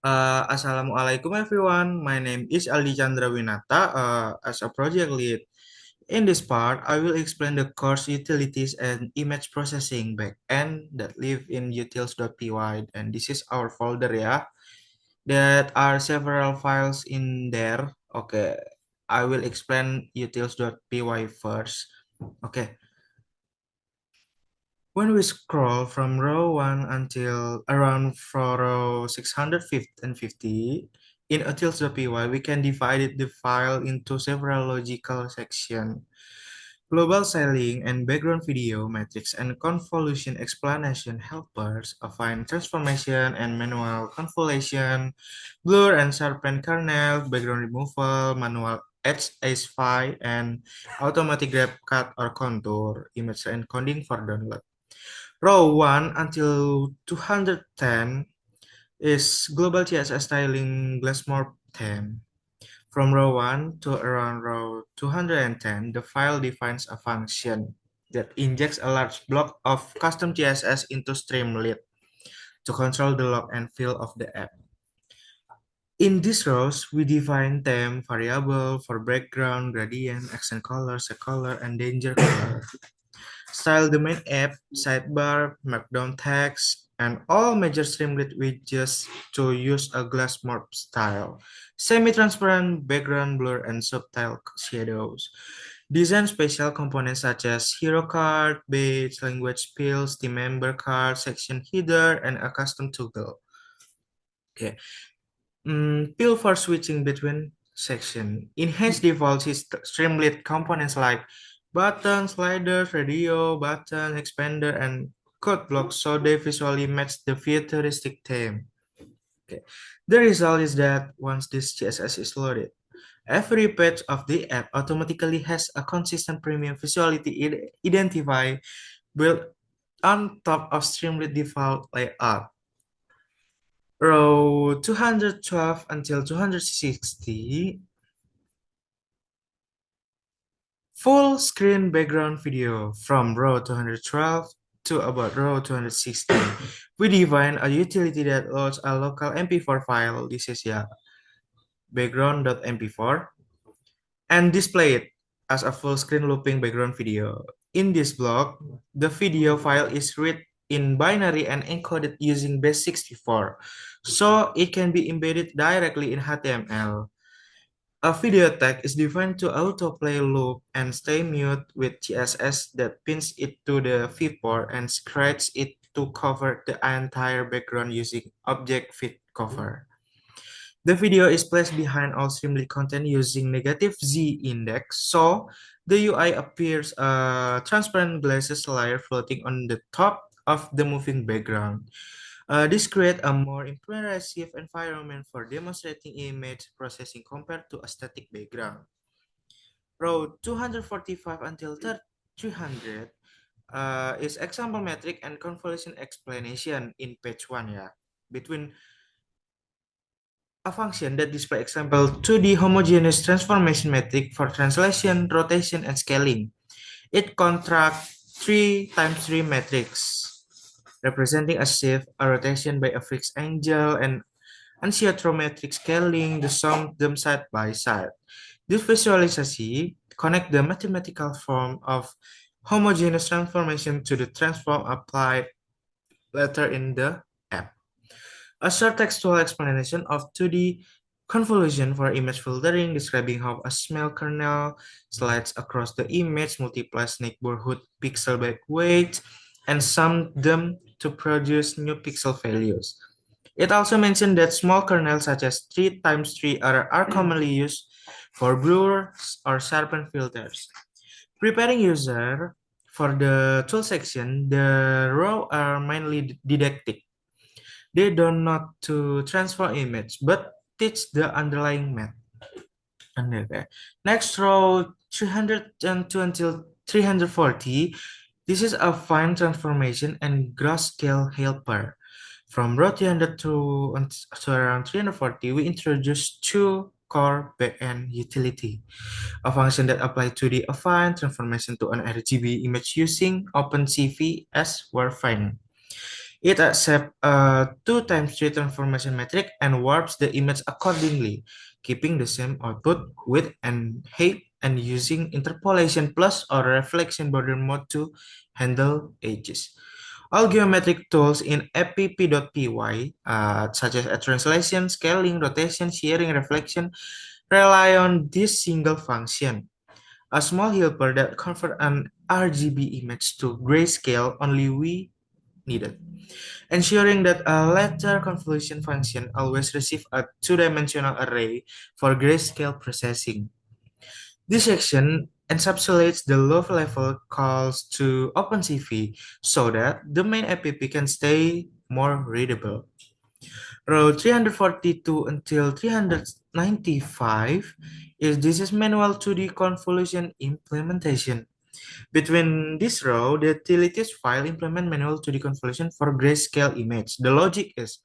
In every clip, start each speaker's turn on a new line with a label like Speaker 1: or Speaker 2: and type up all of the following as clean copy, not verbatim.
Speaker 1: Assalamualaikum everyone. My name is Aldi Chandra Winata as a project lead. In this part, I will explain the course utilities and image processing backend that live in utils.py, and this is our folder ya. That are several files in there. Okay, I will explain utils.py first. Okay, when we scroll from row 1 until around for row 650, in utils.py, we can divide the file into several logical sections. Global styling and background video, matrix and convolution explanation helpers, affine transformation and manual convolution, blur and sharpen kernel, background removal, manual edge file, and automatic grab cut or contour, image encoding for download. Row 1 until 210 is global CSS styling Glassmore 10. From row 1 to around row 210, the file defines a function that injects a large block of custom CSS into Streamlit to control the look and feel of the app. In these rows, we define theme variable for background, gradient, accent color, set color, and danger color. Style the main app, sidebar, markdown text, and all major Streamlit widgets to use a glass morph style. Semi-transparent background blur and subtle shadows. Design special components such as hero card, badge, language pills, team member card, section header, and a custom toggle. Okay. Pill for switching between section. Enhance default Streamlit components like button, sliders, radio, button, expander, and code blocks so they visually match the futuristic theme. Okay. The result is that once this CSS is loaded, every page of the app automatically has a consistent premium visuality identifier built on top of Streamlit default layout. Row 212 until 260, full screen background video from row 212 to about row 260. We define a utility that loads a local MP4 file. This is background.mp4 and display it as a full screen looping background video. In this block, the video file is read in binary and encoded using base64, so it can be embedded directly in HTML. A video tag is defined to autoplay loop and stay mute with CSS that pins it to the viewport and scratches it to cover the entire background using object fit cover. The video is placed behind all Streamlit content using negative Z index, so the UI appears a transparent glasses layer floating on the top of the moving background. This creates a more immersive environment for demonstrating image processing compared to a static background. Row 245 until 300 is example metric and convolution explanation in page 1 ya. Between a function that display example 2D homogeneous transformation metric for translation, rotation, and scaling. It contracts 3 times 3 matrix, representing a shift, a rotation by a fixed angle, and anisotropy scaling the sum them side by side. This visualization connect the mathematical form of homogeneous transformation to the transform applied later in the app. A short textual explanation of 2D convolution for image filtering, describing how a small kernel slides across the image, multiplies neighborhood pixel by weight, and sum them to produce new pixel values. It also mentioned that small kernels such as 3 times 3 are commonly used for blur or sharpen filters. Preparing user for the tool section, the row are mainly didactic. They don't not to transform image, but teach the underlying math. Okay. Next row, 302 until 340. This is a fine transformation and gross scale helper. From row 300 to around 340, we introduce two core backend utility. A function that applies to the affine transformation to an RGB image using OpenCV as Warframe. It accepts a 2 times 3 transformation metric and warps the image accordingly, keeping the same output width and height and using interpolation plus or reflection border mode to handle edges. All geometric tools in app.py, such as a translation, scaling, rotation, shearing, reflection, rely on this single function. A small helper that convert an RGB image to grayscale only we needed, ensuring that a latter convolution function always receives a two-dimensional array for grayscale processing. This section encapsulates the low-level calls to OpenCV so that the main app can stay more readable. Row 342 until 395 is this is manual 2D convolution implementation. Between this row, the utilities file implement manual 2D convolution for grayscale image. The logic is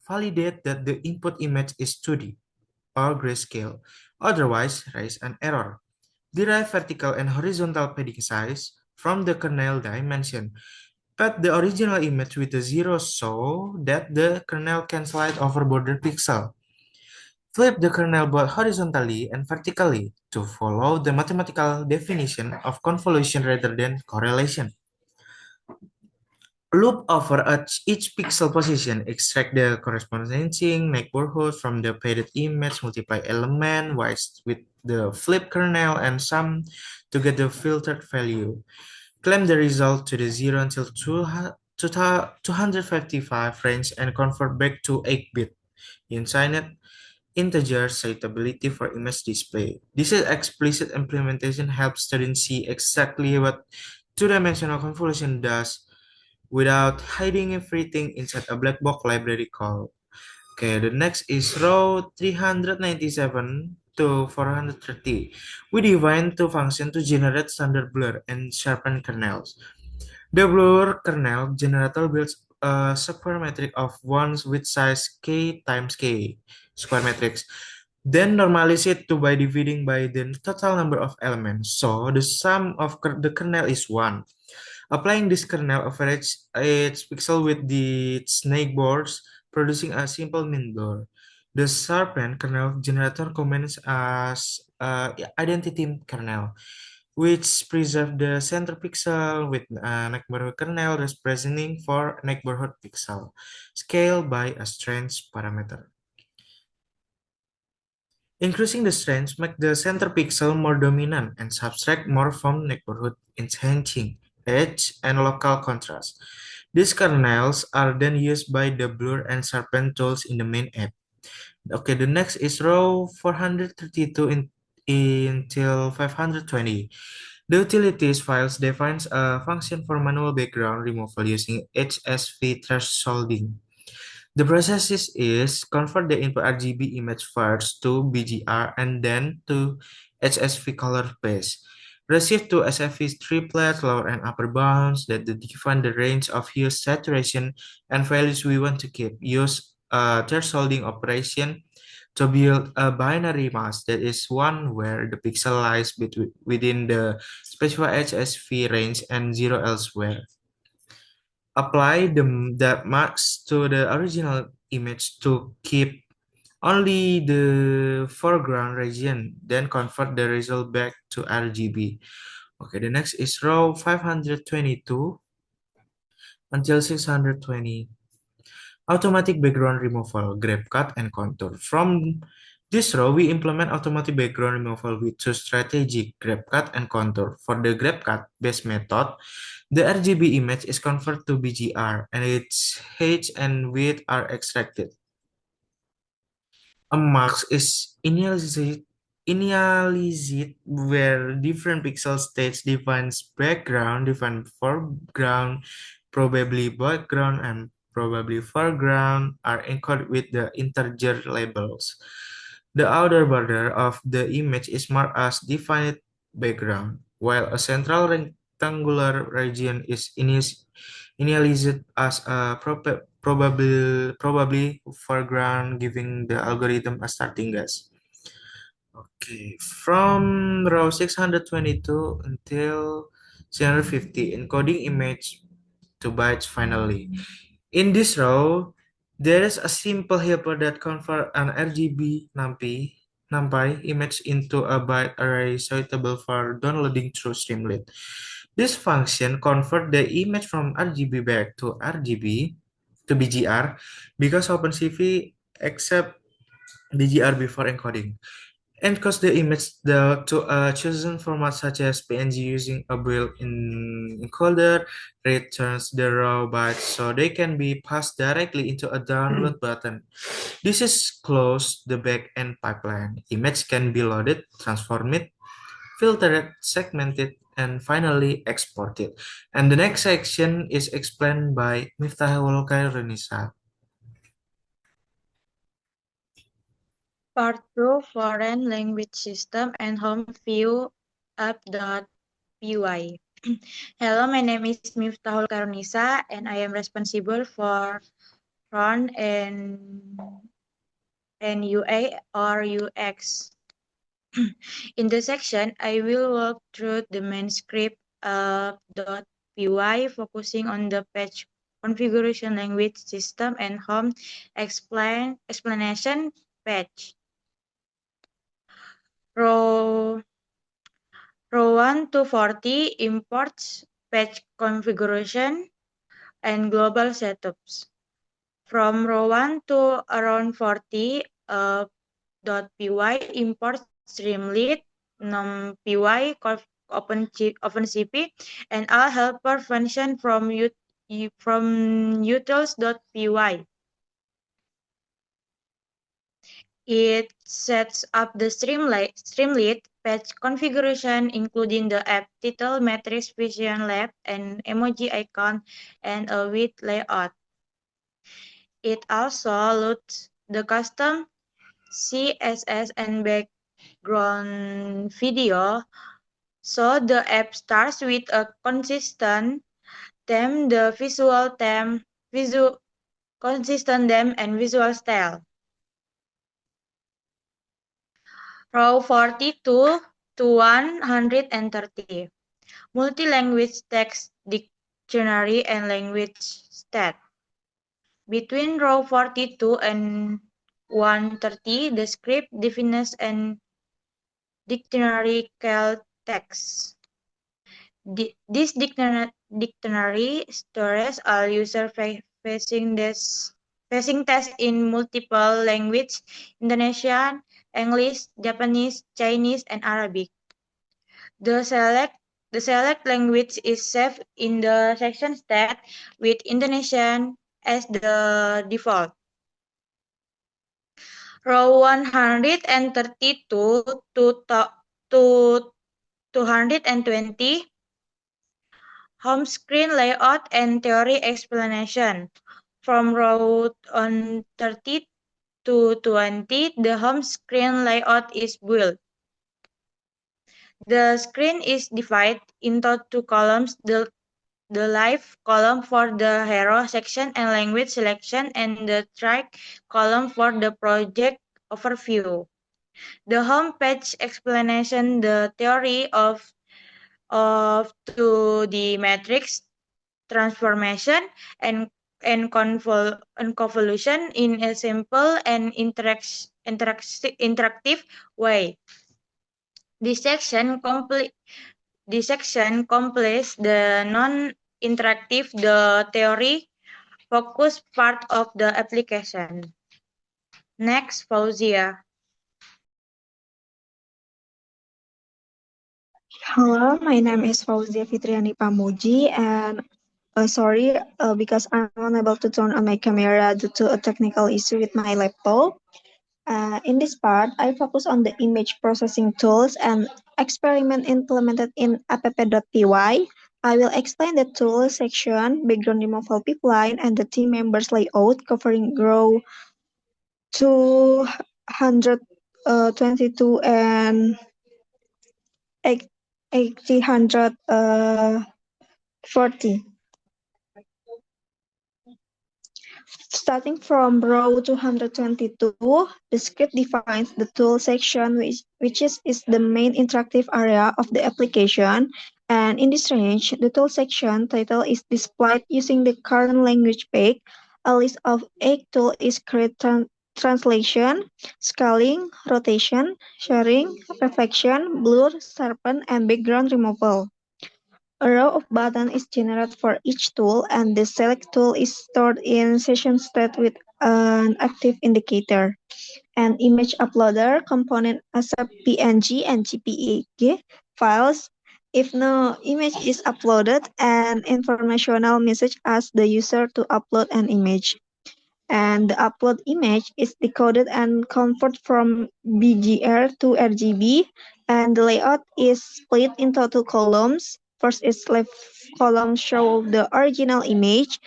Speaker 1: validate that the input image is 2D or grayscale, otherwise raise an error. Derive vertical and horizontal padding size from the kernel dimension. Pad the original image with a zero so that the kernel can slide over border pixel. Flip the kernel both horizontally and vertically to follow the mathematical definition of convolution rather than correlation. Loop over each pixel position, extract the corresponding neighborhood from the padded image, multiply element wise with the flip kernel and sum to get the filtered value. Clamp the result to the 0 until 255 range and convert back to 8-bit. Inside integer suitability for image display. This explicit implementation helps students see exactly what two-dimensional convolution does without hiding everything inside a black box library call. Okay, the next is row 397 to 430. We define two functions to generate standard blur and sharpen kernels. The blur kernel generator builds a square matrix of ones with size k times k square matrix. Then normalize it to by dividing by the total number of elements. So the sum of the kernel is 1. Applying this kernel average its pixel with the snake boards, producing a simple min blur. The sharpen kernel generator comments as identity kernel, which preserve the center pixel with a neighborhood kernel representing for neighborhood pixel, scaled by a strength parameter. Increasing the strength make the center pixel more dominant and subtract more from neighborhood, enhancing edge and local contrast. These kernels are then used by the blur and sharpen tools in the main app. Okay, the next is row 432 until 520. The utilities files defines a function for manual background removal using HSV thresholding. The process is convert the input RGB image first to BGR and then to HSV color base. Receive to SFV triplet lower and upper bounds that define the range of hue, saturation, and values we want to keep. Use a thresholding operation to build a binary mask that is one where the pixel lies within the specified HSV range and zero elsewhere. Apply the marks to the original image to keep only the foreground region, then convert the result back to RGB. Okay, the next is row 522 until 620. Automatic background removal, grab cut, and contour. From this row, we implement automatic background removal with two strategies, grab cut and contour. For the grab cut based method, the RGB image is converted to BGR and its height and width are extracted. A mask is initialized where different pixel states defines background, define foreground, probably background, and probably foreground are encoded with the integer labels. The outer border of the image is marked as defined background, while a central rectangular region is initialized as a probably foreground, giving the algorithm a starting guess. Okay, from row 622 until 650, encoding image to bytes finally. In this row, there is a simple helper that converts an RGB NumPy image into a byte array suitable for downloading through Streamlit. This function converts the image from RGB back to RGB to BGR because OpenCV accepts BGR before encoding. Encode the image to a chosen format such as PNG using a built-in encoder, returns the raw bytes so they can be passed directly into a download button. This is close the back-end pipeline. Image can be loaded, transformed, filtered, segmented, and finally exported. And the next section is explained by Miftahul Khairunisa.
Speaker 2: Part 2 Foreign Language System and Home View app.py. Hello, my name is Miftahul Karunisa and I am responsible for front and UA or UX. In this section, I will walk through the main script app.py focusing on the page configuration language system and home explanation page. Row 1 to 40 imports, page configuration, and global setups. From row 1 to around 40, .py imports Streamlit, numpy, OpenCV, and all helper function from utils.py. It sets up the Streamlit page configuration, including the app title, matrix, vision lab, and emoji icon, and a width layout. It also loads the custom CSS and background video, so the app starts with a consistent theme, consistent theme and visual style. Row 42 to 130. Multi-language text dictionary and language stat. Between row 42 and 130, the script defines and dictionary cal text. This dictionary stores all user-facing tests in multiple languages: Indonesian, English, Japanese, Chinese, and Arabic. The select language is saved in the section stat with Indonesian as the default. Row 132 to 220, home screen layout and theory explanation. From row 30 to 20, the home screen layout is built. The screen is divided into two columns, the live column for the hero section and language selection, and the track column for the project overview. The home page explanation the theory of to the matrix transformation and convolution in a simple and interactive way. This section completes the non-interactive, the theory focused part of the application. Next, Fauzia.
Speaker 3: Hello, my name is Fauzia Fitriani Pamuji, and sorry because I'm unable to turn on my camera due to a technical issue with my laptop. In this part, I focus on the image processing tools and experiment implemented in app.py. I will explain the tool section, background removal pipeline, and the team members layout covering row 222 and 840. Starting from row 222, the script defines the tool section, which is the main interactive area of the application, And in this range, the tool section title is displayed using the current language page. A list of 8 tools is create translation, scaling, rotation, sharing, reflection, blur, sharpen, and background removal. A row of buttons is generated for each tool, and the select tool is stored in session state with an active indicator. An image uploader component accepts PNG and JPEG files. If no image is uploaded, an informational message asks the user to upload an image. And the upload image is decoded and converted from BGR to RGB, and the layout is split into 2 columns. First is left column show the original image.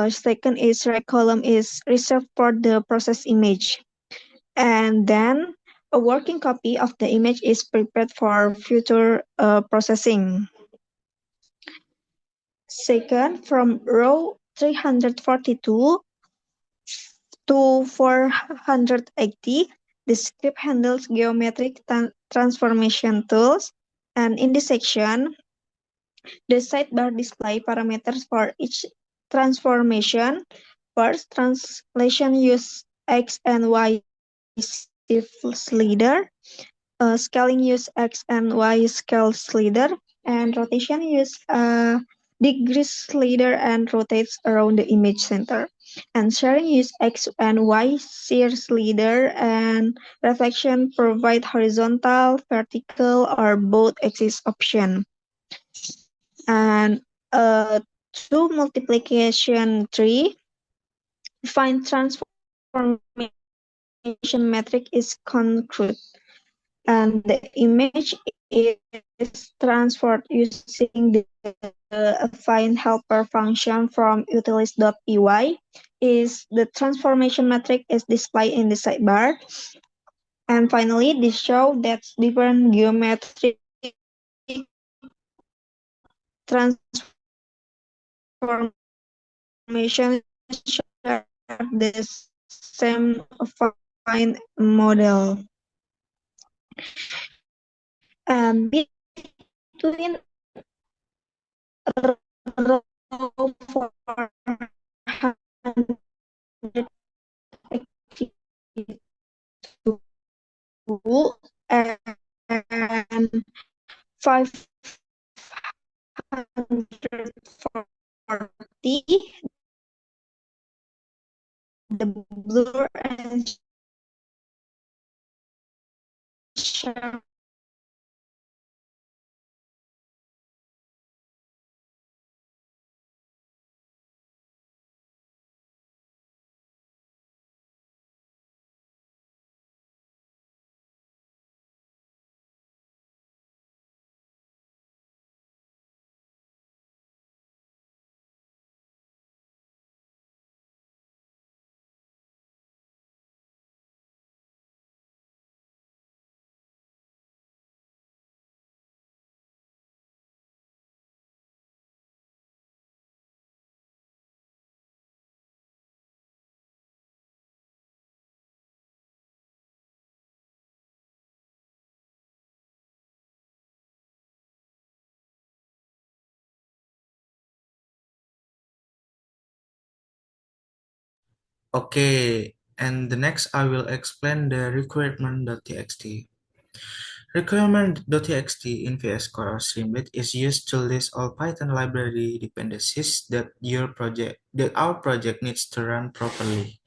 Speaker 3: Second is right column is reserved for the process image. And then a working copy of the image is prepared for future processing. Second, from row 342 to 480, the script handles geometric transformation tools. And in this section, the sidebar display parameters for each transformation. First, translation use X and Y shifts slider. Scaling use X and Y scale slider, and rotation use degrees slider and rotates around the image center. And sharing use X and Y shear slider, and reflection provide horizontal, vertical, or both axis option. And to multiplication tree, find transformation metric is concrete. And the image is transferred using the find helper function from utilis.py. Is the transformation metric is displayed in the sidebar. And finally, this show that different geometry transformation share the same find model. Between row 482 and 540, the blur and sharpen
Speaker 1: Okay, and the next I will explain the requirement.txt. Requirement.txt in VS Code or Streamlit is used to list all Python library dependencies that our project needs to run properly.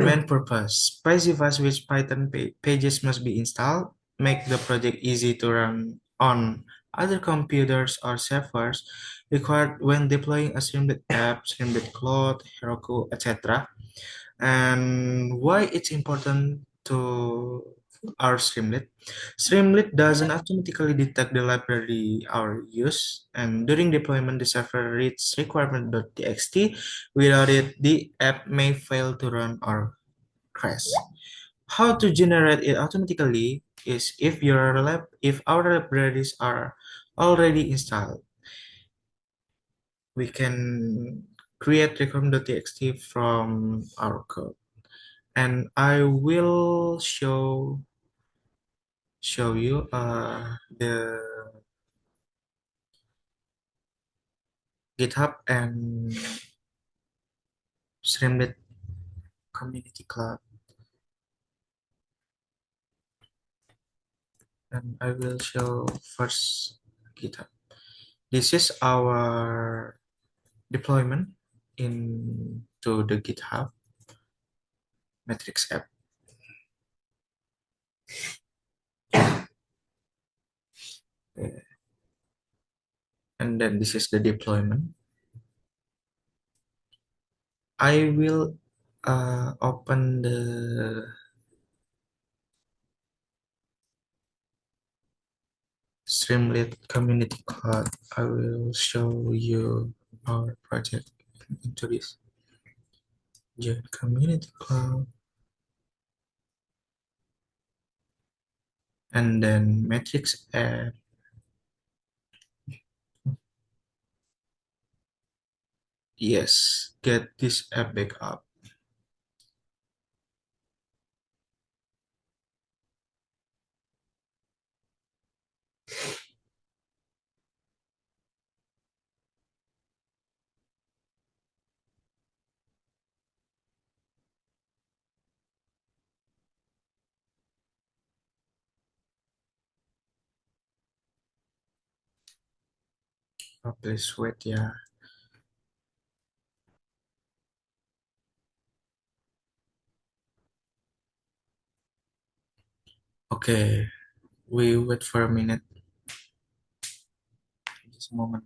Speaker 1: Main purpose: specifies which Python pages must be installed, make the project easy to run on other computers or servers, required when deploying a Streamlit app, Streamlit Cloud, Heroku, etc. And why it's important to our Streamlit. Streamlit doesn't automatically detect the library our use, and during deployment, the server reads requirement.txt. Without it, the app may fail to run or crash. How to generate it automatically is if our libraries are already installed, we can create requirement.txt from our code. And I will show you the GitHub and Streamlit Community Club. And I will show first GitHub. This is our deployment into the GitHub Matrix app. Okay. And then this is the deployment. I will open the Streamlit Community Cloud. I will show you our project into this. Join Community Cloud. And then Matrix app. Yes, get this app back up. Oh, please wait, yeah. Okay, we wait for a minute. Just a moment.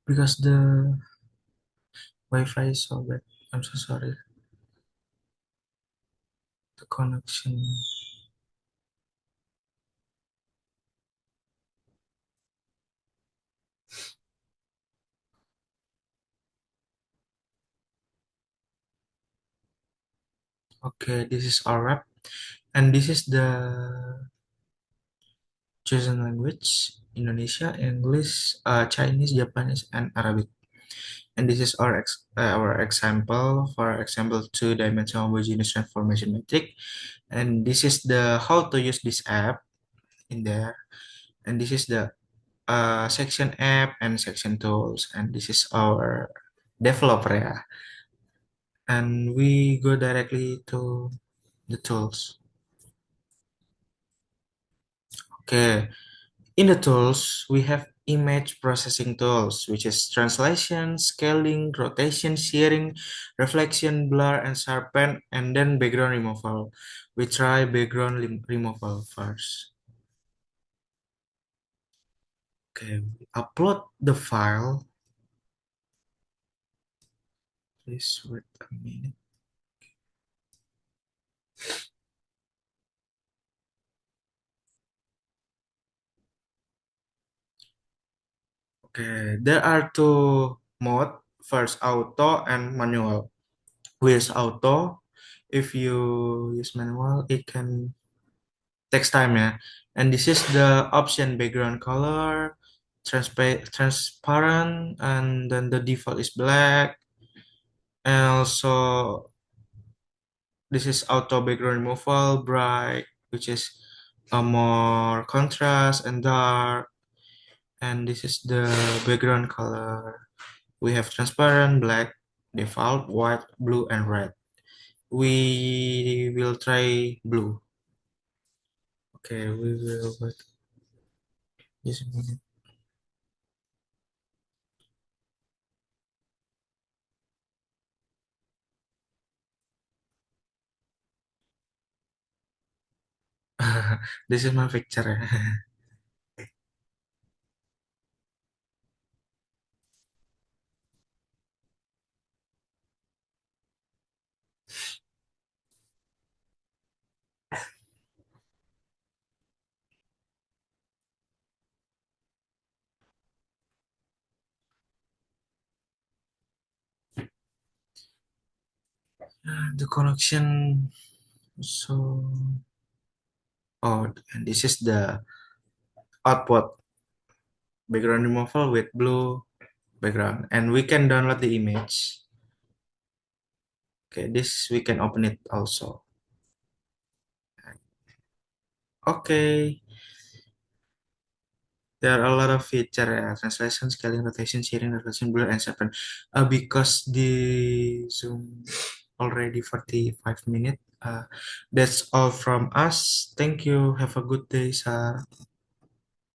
Speaker 1: Because the Wi-Fi is so bad. I'm so sorry. The connection. Okay, this is our app. And this is the chosen language: Indonesia, English, Chinese, Japanese, and Arabic. And this is our example for example two-dimensional homogeneous transformation metric. And this is the how to use this app in there. And this is the section app and section tools. And this is our developer, yeah. And we go directly to the tools. Okay, in the tools, we have image processing tools, which is translation, scaling, rotation, shearing, reflection, blur, and sharpen, and then background removal. We try background removal first. Okay, we upload the file. Please wait a minute. Okay, there are two modes. First, auto and manual. With auto, if you use manual, it can takes time, yeah. And this is the option background color, transparent, and then the default is black. And also this is auto background removal, bright, which is a more contrast and dark. And this is the background color. We have transparent, black, default, white, blue, and red. We will try blue. Okay, we will wait just a minute. This is my picture. The connection. So, oh, and this is the output background removal with blue background, and we can download the image. Okay, this we can open it also. Okay. There are a lot of feature ya, translation, scaling, rotation, sharing, rotation, blur, and seven. Because the Zoom already 45 minutes. That's all from us. Thank you. Have a good day, sir.